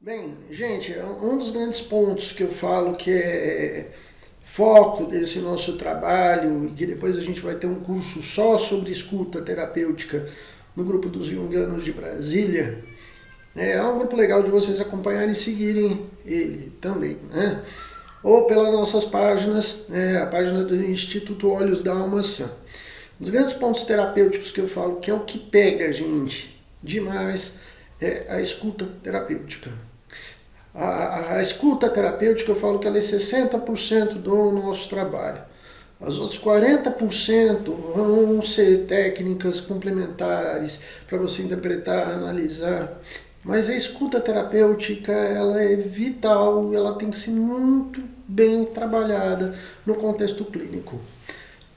Bem, gente, um dos grandes pontos que eu falo que é foco desse nosso trabalho e que depois a gente vai ter um curso só sobre escuta terapêutica no grupo dos Jungianos de Brasília, é um grupo legal de vocês acompanharem e seguirem ele também, né? Ou pelas nossas páginas, a página do Instituto Olhos da Alma Sã. Um dos grandes pontos terapêuticos que eu falo que é o que pega a gente demais é a escuta terapêutica. A escuta terapêutica, eu falo que ela é 60% do nosso trabalho. Os outros 40% vão ser técnicas complementares para você interpretar, analisar. Mas a escuta terapêutica, ela é vital, ela tem que ser muito bem trabalhada no contexto clínico.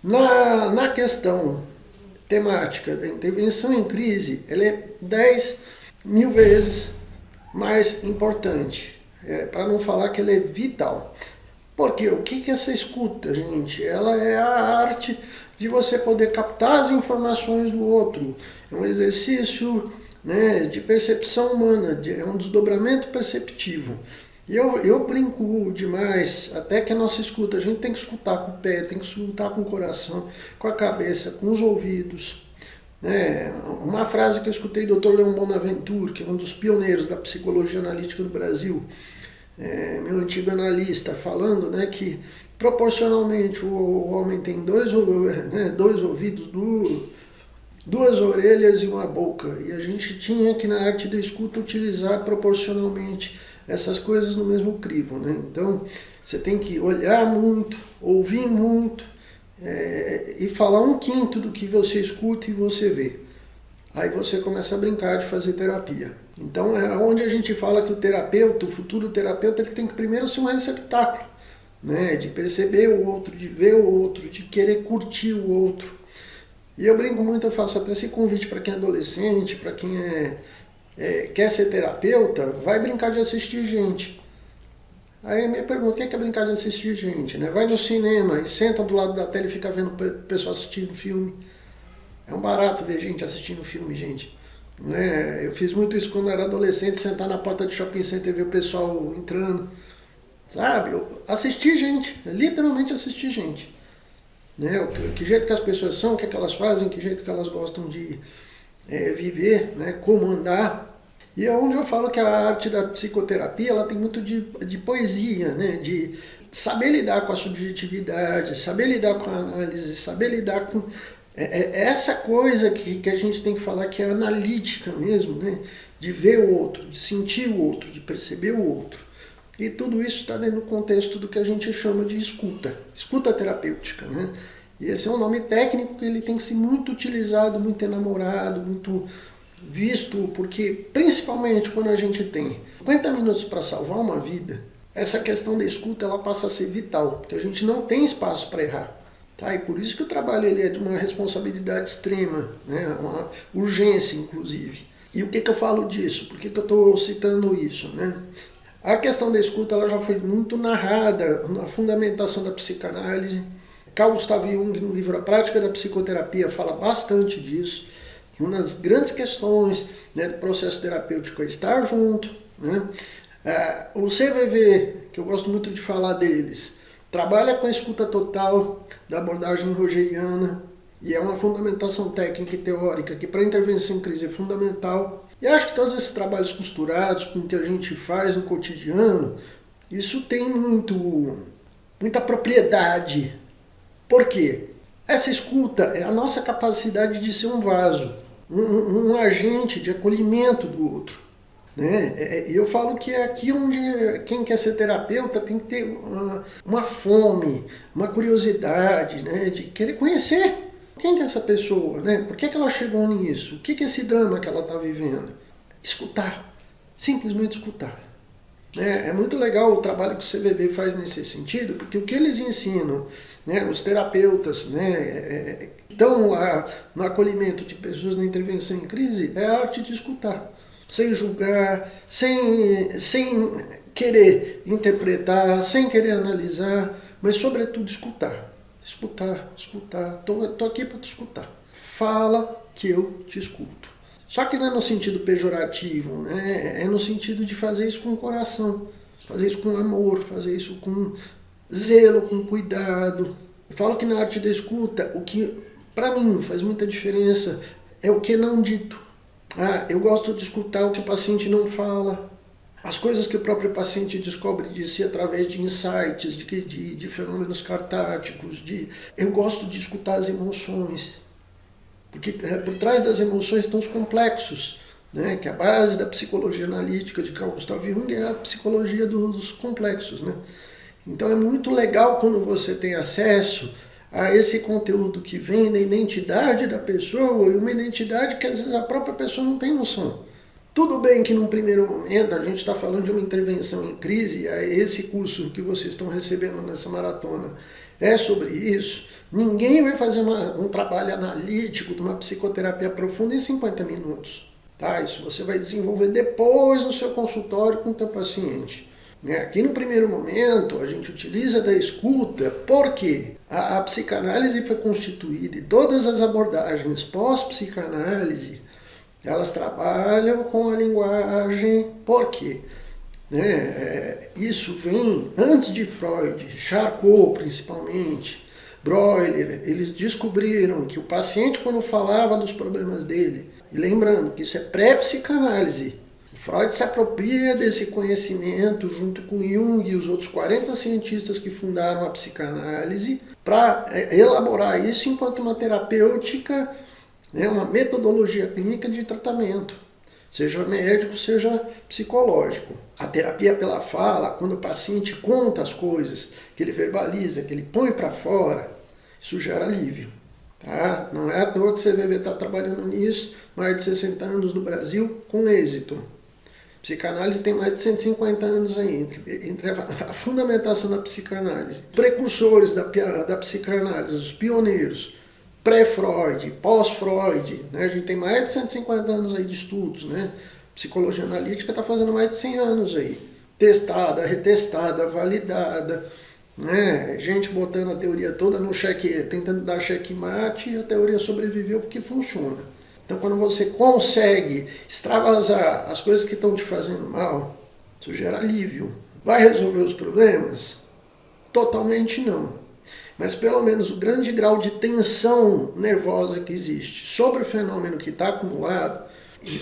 Na questão temática da intervenção em crise, ela é 10.000 vezes mais importante, para não falar que ela é vital. Porque o que é essa escuta, gente? Ela é a arte de você poder captar as informações do outro. É um exercício, né, de percepção humana, é um desdobramento perceptivo. E eu brinco demais, até que a nossa escuta, a gente tem que escutar com o pé, tem que escutar com o coração, com a cabeça, com os ouvidos. Uma frase que eu escutei do Dr. Leon Bonaventure, que é um dos pioneiros da psicologia analítica do Brasil, meu antigo analista, falando, né, que proporcionalmente o homem tem dois ouvidos, duas orelhas e uma boca. E a gente tinha que na arte da escuta utilizar proporcionalmente essas coisas no mesmo crivo, né? Então você tem que olhar muito, ouvir muito, e falar 1/5 do que você escuta e você vê. Aí você começa a brincar de fazer terapia. Então é onde a gente fala que o terapeuta, o futuro terapeuta, ele tem que primeiro ser um receptáculo, né? De perceber o outro, de ver o outro, de querer curtir o outro. E eu brinco muito, eu faço até esse convite para quem é adolescente, para quem quer ser terapeuta, vai brincar de assistir gente. Aí a minha pergunta, o que é brincar de assistir gente? Né? Vai no cinema e senta do lado da tela e fica vendo o pessoal assistindo filme. É um barato ver gente assistindo filme, gente. Né? Eu fiz muito isso quando eu era adolescente, sentar na porta de shopping center e ver o pessoal entrando. Sabe? Assistir gente, literalmente assistir gente. Né? Que jeito que as pessoas são, o que elas fazem, que jeito que elas gostam de viver, né? Como andar. E é onde eu falo que a arte da psicoterapia ela tem muito de poesia, né? De saber lidar com a subjetividade, saber lidar com a análise, saber lidar com essa coisa que a gente tem que falar que é analítica mesmo, né? De ver o outro, de sentir o outro, de perceber o outro. E tudo isso está dentro do contexto do que a gente chama de escuta terapêutica, né? E esse é um nome técnico que ele tem que ser muito utilizado, muito enamorado, muito visto, porque principalmente quando a gente tem 50 minutos para salvar uma vida, essa questão da escuta ela passa a ser vital, porque a gente não tem espaço para errar. Tá? E por isso que o trabalho ele é de uma responsabilidade extrema, né? Uma urgência inclusive. E o que eu falo disso? Por que eu estou citando isso? Né? A questão da escuta ela já foi muito narrada na fundamentação da psicanálise. Carl Gustav Jung, no livro A Prática da Psicoterapia, fala bastante disso. Uma das grandes questões, né, do processo terapêutico é estar junto. Né? O CVV, que eu gosto muito de falar deles, trabalha com a escuta total da abordagem rogeriana e é uma fundamentação técnica e teórica que para intervenção em crise é fundamental. E acho que todos esses trabalhos costurados com o que a gente faz no cotidiano, isso tem muita propriedade. Por quê? Essa escuta é a nossa capacidade de ser um vaso, um agente de acolhimento do outro. Né? Eu falo que é aqui onde quem quer ser terapeuta tem que ter uma fome, uma curiosidade, né? De querer conhecer quem que é essa pessoa, né? Por que ela chegou nisso, o que é esse drama que ela está vivendo. Escutar, simplesmente escutar. É muito legal o trabalho que o CVV faz nesse sentido, porque o que eles ensinam, né, os terapeutas, né, estão lá no acolhimento de pessoas na intervenção em crise, é a arte de escutar, sem julgar, sem querer interpretar, sem querer analisar, mas sobretudo escutar. Escutar. Tô aqui para te escutar. Fala que eu te escuto. Só que não é no sentido pejorativo, né? É no sentido de fazer isso com o coração, fazer isso com amor, fazer isso com zelo, com cuidado. Eu falo que na arte da escuta, o que para mim faz muita diferença é o que não dito. Eu gosto de escutar o que o paciente não fala, as coisas que o próprio paciente descobre de si através de insights, de fenômenos cartáticos. Eu gosto de escutar as emoções, porque por trás das emoções estão os complexos, né? Que a base da psicologia analítica de Carl Gustav Jung é a psicologia dos complexos. Né? Então é muito legal quando você tem acesso a esse conteúdo que vem da identidade da pessoa, e uma identidade que às vezes a própria pessoa não tem noção. Tudo bem que num primeiro momento a gente está falando de uma intervenção em crise, esse curso que vocês estão recebendo nessa maratona é sobre isso. Ninguém vai fazer um trabalho analítico de uma psicoterapia profunda em 50 minutos. Tá? Isso você vai desenvolver depois no seu consultório com o teu paciente. Aqui no primeiro momento a gente utiliza da escuta porque a psicanálise foi constituída e todas as abordagens pós-psicanálise elas trabalham com a linguagem. Por quê? Isso vem antes de Freud, Charcot principalmente, Breuer, eles descobriram que o paciente quando falava dos problemas dele, e lembrando que isso é pré-psicanálise, Freud se apropria desse conhecimento junto com Jung e os outros 40 cientistas que fundaram a psicanálise para elaborar isso enquanto uma terapêutica, uma metodologia clínica de tratamento, seja médico, seja psicológico. A terapia pela fala, quando o paciente conta as coisas, que ele verbaliza, que ele põe para fora, isso gera alívio. Tá? Não é à toa que você vai estar trabalhando nisso mais de 60 anos no Brasil com êxito. Psicanálise tem mais de 150 anos aí, entre a fundamentação da psicanálise. Precursores da psicanálise, os pioneiros, pré-Freud, pós-Freud, né? A gente tem mais de 150 anos aí de estudos, né? Psicologia analítica está fazendo mais de 100 anos aí. Testada, retestada, validada, né? Gente botando a teoria toda no cheque, tentando dar checkmate, e a teoria sobreviveu porque funciona. Então, quando você consegue extravasar as coisas que estão te fazendo mal, isso gera alívio. Vai resolver os problemas? Totalmente não. Mas pelo menos o grande grau de tensão nervosa que existe sobre o fenômeno que está acumulado,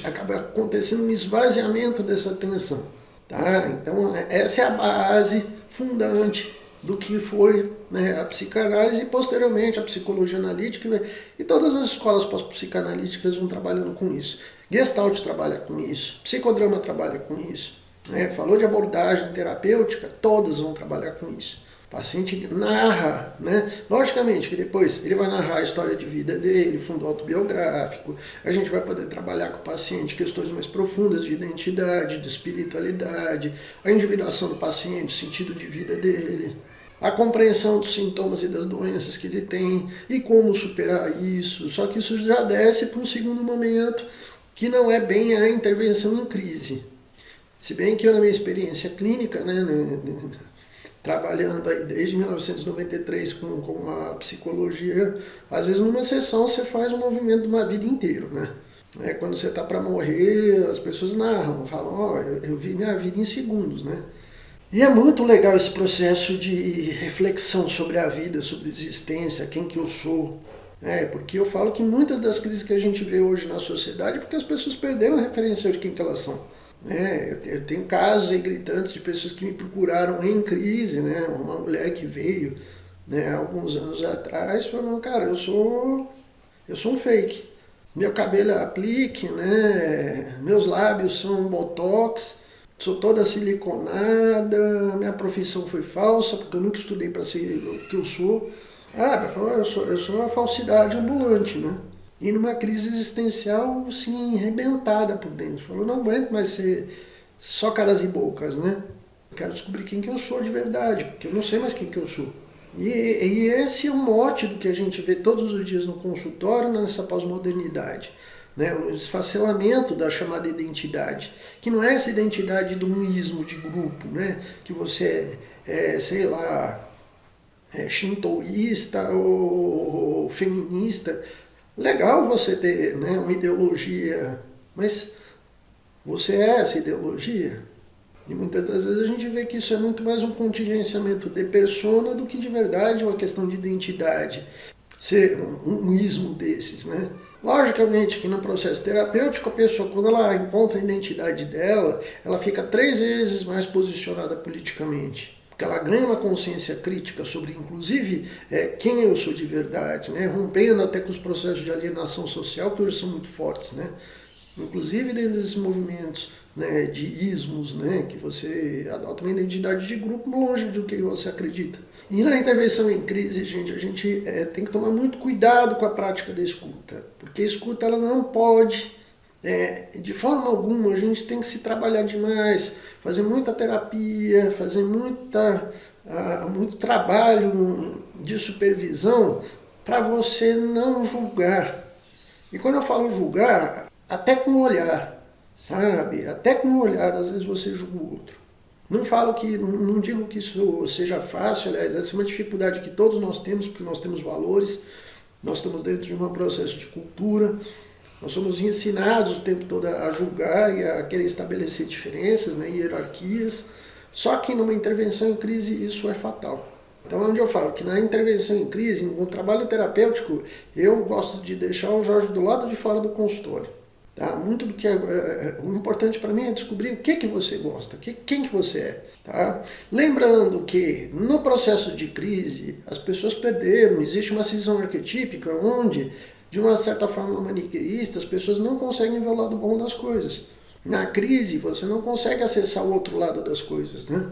acaba acontecendo um esvaziamento dessa tensão. Tá? Então, essa é a base fundante do que foi, né, a psicanálise e posteriormente a psicologia analítica, e todas as escolas pós-psicanalíticas vão trabalhando com isso. Gestalt trabalha com isso, psicodrama trabalha com isso, né? Falou de abordagem terapêutica, todas vão trabalhar com isso. O paciente narra, né? Logicamente que depois ele vai narrar a história de vida dele, fundo autobiográfico, a gente vai poder trabalhar com o paciente questões mais profundas de identidade, de espiritualidade, a individuação do paciente, o sentido de vida dele, a compreensão dos sintomas e das doenças que ele tem e como superar isso. Só que isso já desce para um segundo momento, que não é bem a intervenção em crise. Se bem que eu, na minha experiência clínica, né, trabalhando aí desde 1993 com a psicologia, às vezes numa sessão você faz um movimento de uma vida inteira, né? Quando você está para morrer, as pessoas narram, falam, eu vi minha vida em segundos, né? E é muito legal esse processo de reflexão sobre a vida, sobre a existência, quem que eu sou. Porque eu falo que muitas das crises que a gente vê hoje na sociedade é porque as pessoas perderam a referência de quem que elas são. Eu tenho casos aí gritantes de pessoas que me procuraram em crise, né? Uma mulher que veio, né, alguns anos atrás falando, cara, eu sou um fake. Meu cabelo é aplique, né? Meus lábios são botox, sou toda siliconada, minha profissão foi falsa, porque eu nunca estudei para ser o que eu sou. Eu sou uma falsidade ambulante, né? E numa crise existencial, assim, arrebentada por dentro. Falou, não aguento mais ser só caras e bocas, né? Eu quero descobrir quem que eu sou de verdade, porque eu não sei mais quem que eu sou. E esse é o mote do que a gente vê todos os dias no consultório, nessa pós-modernidade. Né? O esfacelamento da chamada identidade, que não é essa identidade do muísmo de grupo, né? Que você sei lá, shintoísta ou feminista. Legal você ter, né, uma ideologia Mas você é essa ideologia? E muitas das vezes a gente vê que isso é muito mais um contingenciamento de persona do que de verdade uma questão de identidade. Ser um ismo desses, né? Logicamente que no processo terapêutico a pessoa, quando ela encontra a identidade dela, ela fica 3 vezes mais posicionada politicamente. Porque ela ganha uma consciência crítica sobre, inclusive, quem eu sou de verdade, né? Rompendo até com os processos de alienação social, que hoje são muito fortes, né? Inclusive dentro desses movimentos, né, de ismos, né, que você adota uma identidade de grupo longe do que você acredita. E na intervenção em crise, gente, a gente tem que tomar muito cuidado com a prática da escuta, porque a escuta ela não pode, de forma alguma, a gente tem que se trabalhar demais, fazer muita terapia, fazer muito trabalho de supervisão para você não julgar. E quando eu falo julgar, até com o olhar, sabe? Até com o olhar, às vezes você julga o outro. Não digo que isso seja fácil, aliás, essa é uma dificuldade que todos nós temos, porque nós temos valores, nós estamos dentro de um processo de cultura, nós somos ensinados o tempo todo a julgar e a querer estabelecer diferenças, né, hierarquias, só que numa intervenção em crise isso é fatal. Então é onde eu falo que na intervenção em crise, no trabalho terapêutico, eu gosto de deixar o Jorge do lado de fora do consultório. Tá? Muito do que o importante para mim é descobrir o que você gosta, quem que você é. Tá? Lembrando que no processo de crise as pessoas perderam, existe uma cisão arquetípica onde, de uma certa forma maniqueísta, as pessoas não conseguem ver o lado bom das coisas. Na crise você não consegue acessar o outro lado das coisas, né?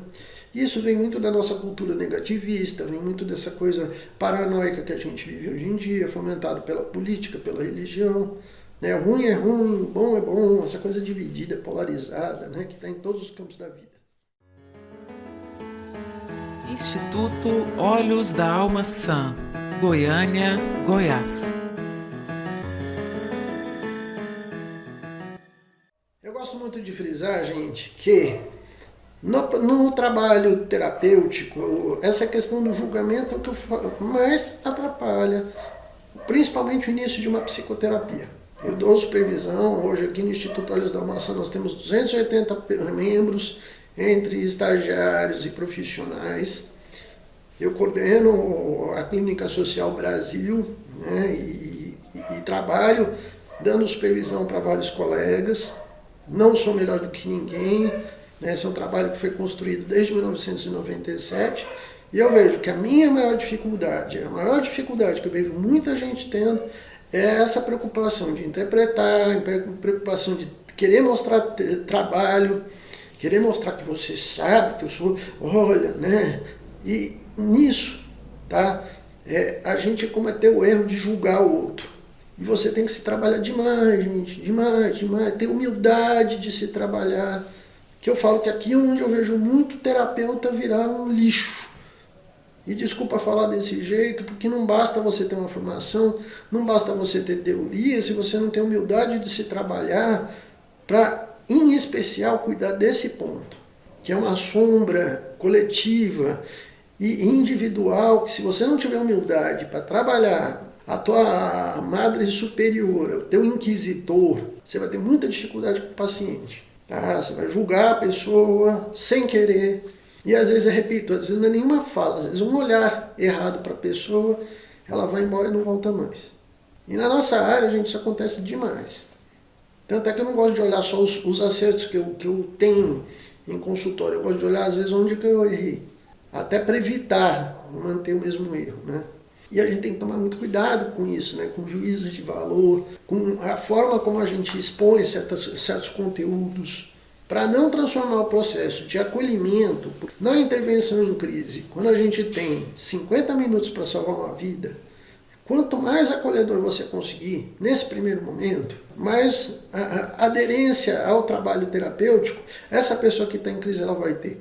Isso vem muito da nossa cultura negativista, vem muito dessa coisa paranoica que a gente vive hoje em dia, fomentado pela política, pela religião. Ruim é ruim, bom é bom, essa coisa dividida, polarizada, né, que está em todos os campos da vida. Instituto Olhos da Alma Sã, Goiânia, Goiás. Eu gosto muito de frisar, gente, que no trabalho terapêutico, essa questão do julgamento é o que mais atrapalha, principalmente o início de uma psicoterapia. Eu dou supervisão, hoje aqui no Instituto Olhos da Alma Sã nós temos 280 membros, entre estagiários e profissionais. Eu coordeno a Clínica Social Brasil, né, e trabalho dando supervisão para vários colegas. Não sou melhor do que ninguém, né, esse é um trabalho que foi construído desde 1997 e eu vejo que a maior dificuldade que eu vejo muita gente tendo é essa preocupação de interpretar, preocupação de querer mostrar trabalho, querer mostrar que você sabe, que eu sou, olha, né? E nisso, tá? A gente cometeu o erro de julgar o outro. E você tem que se trabalhar demais, gente, demais. Ter humildade de se trabalhar. Que eu falo que aqui é onde eu vejo muito terapeuta virar um lixo. E desculpa falar desse jeito, porque não basta você ter uma formação, não basta você ter teoria, se você não tem humildade de se trabalhar para, em especial, cuidar desse ponto, que é uma sombra coletiva e individual, que se você não tiver humildade para trabalhar a tua madre superior, o teu inquisitor, você vai ter muita dificuldade com o paciente. Tá? Você vai julgar a pessoa sem querer. E às vezes, eu repito, às vezes não é nenhuma fala, às vezes um olhar errado para a pessoa, ela vai embora e não volta mais. E na nossa área, gente, isso acontece demais. Tanto é que eu não gosto de olhar só os acertos que eu tenho em consultório, eu gosto de olhar às vezes onde que eu errei, até para evitar manter o mesmo erro, né? E a gente tem que tomar muito cuidado com isso, né? Com o juízo de valor, com a forma como a gente expõe certos conteúdos, para não transformar o processo de acolhimento na intervenção em crise. Quando a gente tem 50 minutos para salvar uma vida, quanto mais acolhedor você conseguir nesse primeiro momento, mais aderência ao trabalho terapêutico essa pessoa que está em crise ela vai ter.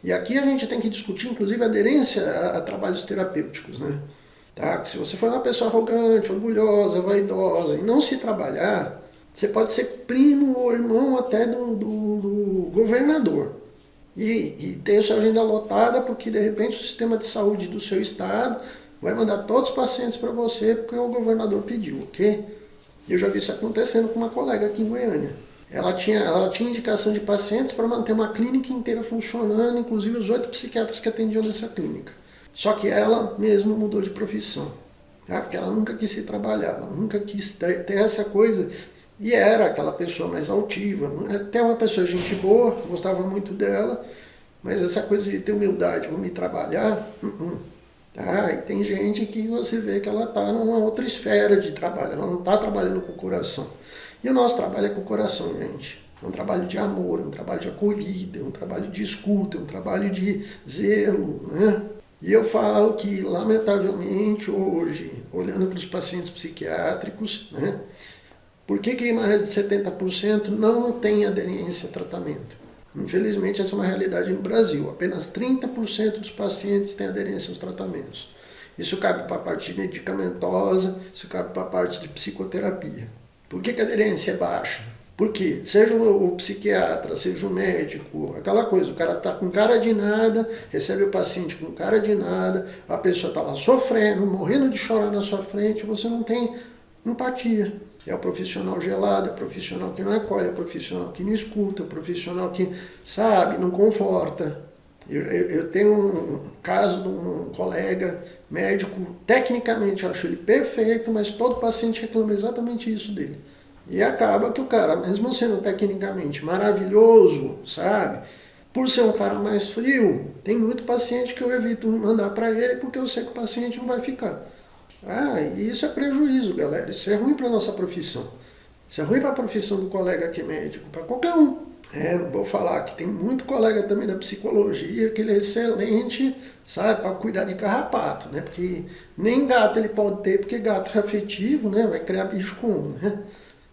E aqui a gente tem que discutir, inclusive, aderência a trabalhos terapêuticos, né? Tá? Porque se você for uma pessoa arrogante, orgulhosa, vaidosa e não se trabalhar, você pode ser primo ou irmão até do governador. E ter sua agenda lotada porque, de repente, o sistema de saúde do seu estado vai mandar todos os pacientes para você porque o governador pediu, ok? Eu já vi isso acontecendo com uma colega aqui em Goiânia. Ela tinha indicação de pacientes para manter uma clínica inteira funcionando, inclusive os 8 psiquiatras que atendiam nessa clínica. Só que ela mesma mudou de profissão, tá? Porque ela nunca quis se trabalhar, ela nunca quis ter essa coisa. E era aquela pessoa mais altiva, até uma pessoa de gente boa, gostava muito dela, mas essa coisa de ter humildade, vamos me trabalhar, tá? E tem gente que você vê que ela está numa outra esfera de trabalho, ela não está trabalhando com o coração. E o nosso trabalho é com o coração, gente. É um trabalho de amor, é um trabalho de acolhida, é um trabalho de escuta, é um trabalho de zelo, né? E eu falo que, lamentavelmente, hoje, olhando para os pacientes psiquiátricos, né, por que mais de 70% não tem aderência a tratamento? Infelizmente, essa é uma realidade no Brasil. Apenas 30% dos pacientes têm aderência aos tratamentos. Isso cabe para a parte medicamentosa, isso cabe para a parte de psicoterapia. Por que a aderência é baixa? Porque seja o psiquiatra, seja o médico, aquela coisa, o cara está com cara de nada, recebe o paciente com cara de nada, a pessoa está lá sofrendo, morrendo de chorar na sua frente, você não tem empatia. É o profissional gelado, é o profissional que não acolhe, é o profissional que não escuta, é o profissional que, sabe, não conforta. Eu tenho um caso de um colega médico, tecnicamente eu acho ele perfeito, mas todo paciente reclama exatamente isso dele. E acaba que o cara, mesmo sendo tecnicamente maravilhoso, sabe, por ser um cara mais frio, tem muito paciente que eu evito mandar para ele porque eu sei que o paciente não vai ficar. E isso é prejuízo, galera. Isso é ruim para a nossa profissão. Isso é ruim para a profissão do colega que é médico, para qualquer um. Não vou falar que tem muito colega também da psicologia que ele é excelente, sabe, para cuidar de carrapato, né? Porque nem gato ele pode ter, porque gato é afetivo, né? Vai criar bicho como, né?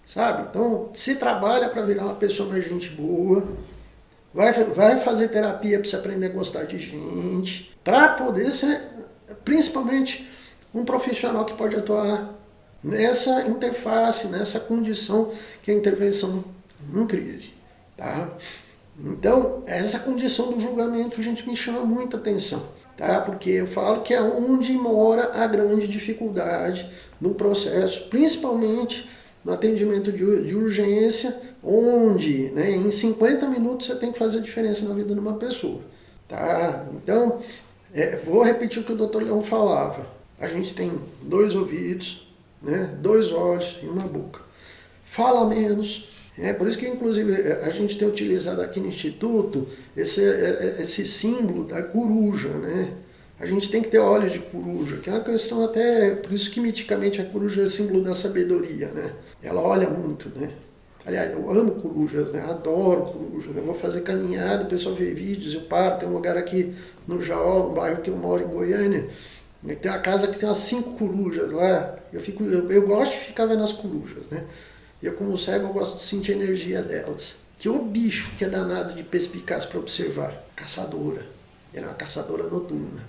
Sabe? Então, se trabalha para virar uma pessoa mais gente boa, vai fazer terapia para você aprender a gostar de gente, para poder ser, principalmente, um profissional que pode atuar nessa interface, nessa condição que é a intervenção em crise, tá? Então, essa condição do julgamento, gente, me chama muita atenção, tá? Porque eu falo que é onde mora a grande dificuldade no processo, principalmente no atendimento de urgência, onde, né, em 50 minutos você tem que fazer a diferença na vida de uma pessoa, tá? Então, vou repetir o que o Dr. Leão falava. A gente tem 2 ouvidos, né, 2 olhos e uma boca. Fala menos. Por isso que, inclusive, a gente tem utilizado aqui no Instituto esse símbolo da coruja, né? A gente tem que ter olhos de coruja, que é uma questão até... Por isso que, miticamente, a coruja é símbolo da sabedoria, né? Ela olha muito, né? Aliás, eu amo corujas, né? Adoro corujas. Eu vou fazer caminhada, o pessoal vê vídeos, eu paro. Tem um lugar aqui no Jaó, no bairro que eu moro, em Goiânia, tem uma casa que tem umas 5 corujas lá. Eu gosto de ficar vendo as corujas, né? Eu, como cego, eu gosto de sentir a energia delas. Que o bicho que é danado de perspicaz para observar, caçadora. Ela é uma caçadora noturna.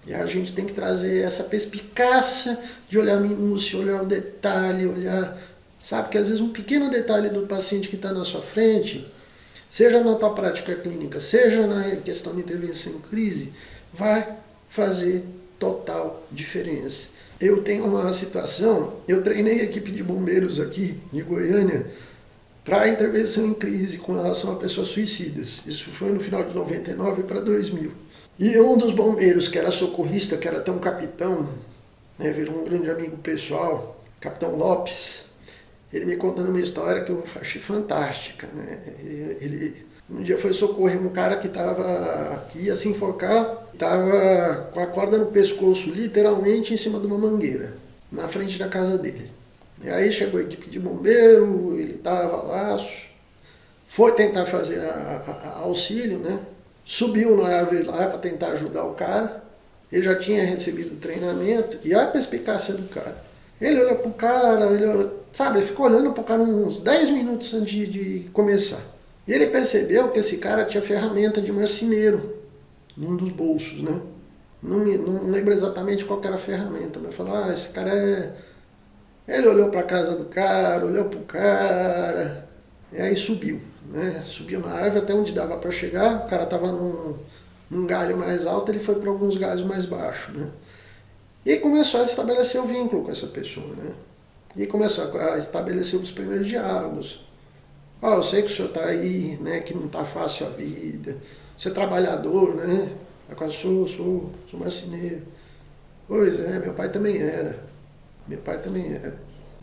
E a gente tem que trazer essa perspicácia de olhar a minúcia, olhar o detalhe, olhar... Sabe, que às vezes um pequeno detalhe do paciente que está na sua frente, seja na tua prática clínica, seja na questão de intervenção em crise, vai fazer total diferença. Eu tenho uma situação, eu treinei a equipe de bombeiros aqui de Goiânia para intervenção em crise com relação a pessoas suicidas. Isso foi no final de 99 para 2000. E um dos bombeiros, que era socorrista, que era até um capitão, né, virou um grande amigo pessoal, Capitão Lopes, ele me contando uma história que eu achei fantástica, né? Ele um dia foi socorrer um cara que ia se enforcar, estava com a corda no pescoço, literalmente em cima de uma mangueira, na frente da casa dele. E aí chegou a equipe de bombeiro, ele estava lá, foi tentar fazer auxílio, né? Subiu na árvore lá para tentar ajudar o cara, ele já tinha recebido treinamento, e olha a perspicácia do cara. Ele olhou pro cara, ele ficou olhando pro cara uns 10 minutos antes de começar. E ele percebeu que esse cara tinha ferramenta de marceneiro num dos bolsos, né? Não lembro exatamente qual que era a ferramenta, mas falou, esse cara é... Ele olhou para a casa do cara, olhou pro cara, e aí subiu, né? Subiu na árvore até onde dava para chegar, o cara estava num galho mais alto, ele foi para alguns galhos mais baixos, né? E começou a estabelecer o vínculo com essa pessoa, né? E começou a estabelecer os primeiros diálogos. Ó, eu sei que o senhor está aí, né, que não está fácil a vida. Você é trabalhador, né? Eu sou marceneiro. Pois é, meu pai também era. Meu pai também era.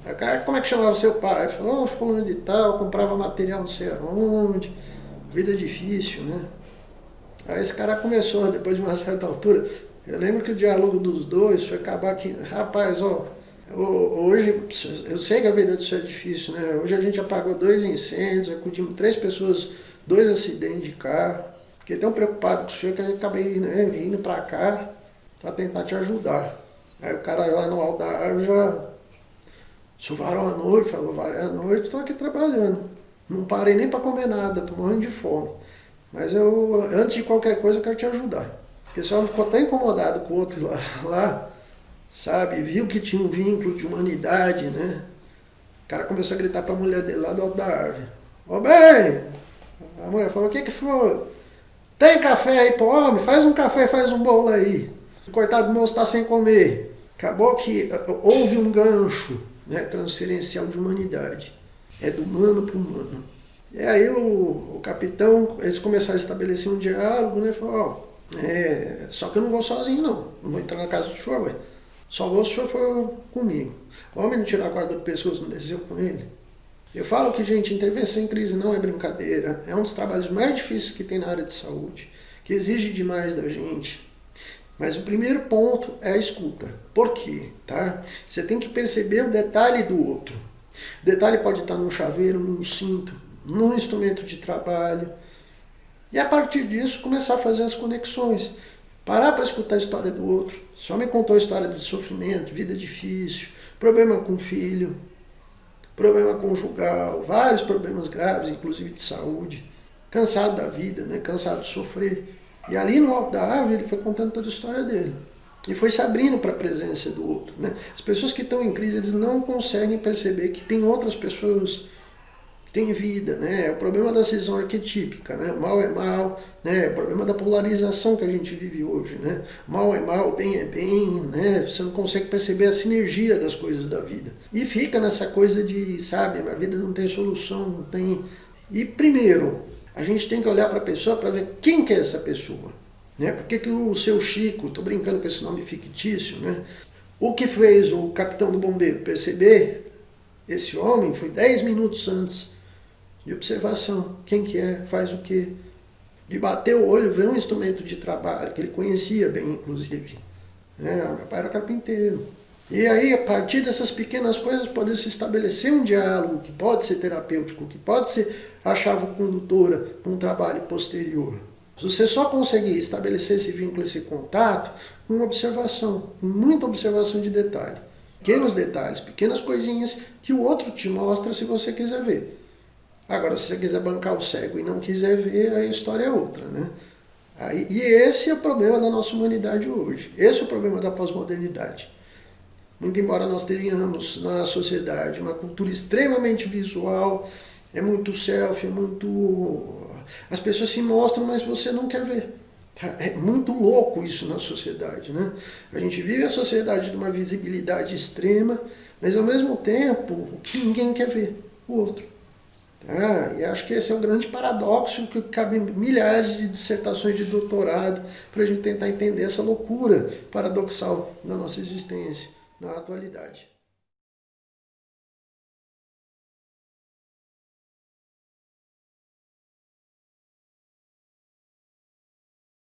Aí, cara, como é que chamava seu pai? Ele falou, fulano de tal, comprava material não sei aonde. Vida difícil, né? Aí esse cara começou, depois de uma certa altura, eu lembro que o diálogo dos dois foi acabar que, rapaz, ó, hoje, eu sei que a vida do senhor é difícil, né? Hoje a gente apagou 2 incêndios, acudimos 3 pessoas, 2 acidentes de carro. Fiquei tão preocupado com o senhor que eu acabei, né, vindo pra cá pra tentar te ajudar. Aí o cara lá no alto da árvore já suvaram a noite, falou, vai à noite, tô aqui trabalhando. Não parei nem pra comer nada, tô morrendo de fome. Mas eu, antes de qualquer coisa, eu quero te ajudar. Porque se eu ficou tão incomodado com o outro lá, sabe, viu que tinha um vínculo de humanidade, né? O cara começou a gritar pra mulher dele lá do alto da árvore. Ô bem! A mulher falou, o que foi? Tem café aí pro homem? Faz um café, faz um bolo aí. O coitado do moço tá sem comer. Acabou que houve um gancho, né, transferencial de humanidade. É do humano para o humano. E aí o capitão, eles começaram a estabelecer um diálogo, né? Falou, só que eu não vou sozinho não. Não vou entrar na casa do senhor, ué. Só vou se o senhor for comigo. O homem não tirou a guarda do pescoço, não desceu com ele. Eu falo que, gente, intervenção em crise não é brincadeira. É um dos trabalhos mais difíceis que tem na área de saúde, que exige demais da gente. Mas o primeiro ponto é a escuta. Por quê? Tá? Você tem que perceber o detalhe do outro. O detalhe pode estar num chaveiro, num cinto, num instrumento de trabalho. E a partir disso começar a fazer as conexões. Parar para escutar a história do outro. Só me contou a história de sofrimento, vida difícil, problema com o filho, problema conjugal, vários problemas graves, inclusive de saúde. Cansado da vida, né? Cansado de sofrer. E ali no alto da árvore ele foi contando toda a história dele. E foi se abrindo para a presença do outro. Né? As pessoas que estão em crise, eles não conseguem perceber que tem outras pessoas que têm vida. Né? É o problema da cisão arquetípica. Né? Mal é mal, né? É o problema da polarização que a gente vive hoje. Né? Mal é mal, bem é bem. Né? Você não consegue perceber a sinergia das coisas da vida. E fica nessa coisa de, sabe, a vida não tem solução, não tem... E primeiro, a gente tem que olhar para a pessoa para ver quem que é essa pessoa. Né? Por que o seu Chico, estou brincando com esse nome fictício, né? O que fez o capitão do bombeiro perceber esse homem foi 10 minutos antes de observação. Quem que é, faz o quê? De bater o olho, ver um instrumento de trabalho, que ele conhecia bem, inclusive. Né? Meu pai era carpinteiro. E aí, a partir dessas pequenas coisas, pode se estabelecer um diálogo que pode ser terapêutico, que pode ser a chave condutora para um trabalho posterior. Se você só conseguir estabelecer esse vínculo, esse contato, com observação, com muita observação de detalhe. Pequenos detalhes, pequenas coisinhas que o outro te mostra se você quiser ver. Agora, se você quiser bancar o cego e não quiser ver, aí a história é outra, né? E esse é o problema da nossa humanidade hoje. Esse é o problema da pós-modernidade. Muito embora nós tenhamos na sociedade uma cultura extremamente visual, é muito selfie, é muito... As pessoas se mostram, mas você não quer ver. É muito louco isso na sociedade, né? A gente vive a sociedade de uma visibilidade extrema, mas ao mesmo tempo, o que ninguém quer ver? O outro. Tá? E acho que esse é um grande paradoxo que cabe milhares de dissertações de doutorado para a gente tentar entender essa loucura paradoxal da nossa existência na atualidade.